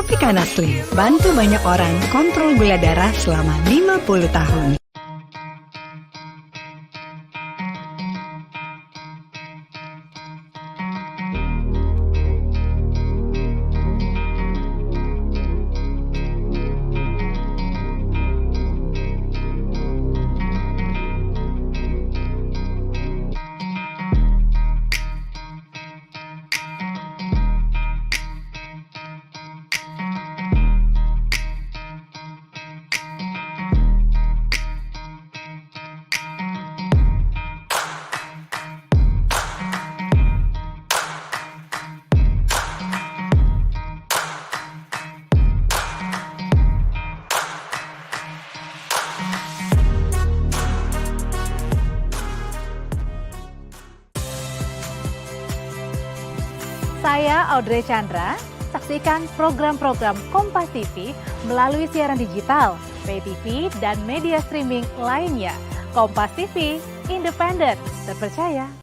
Tropicana Slim, bantu banyak orang kontrol gula darah selama 50 tahun. Saya Audrey Chandra, saksikan program-program Kompas TV melalui siaran digital, pay TV, dan media streaming lainnya. Kompas TV, independen, terpercaya.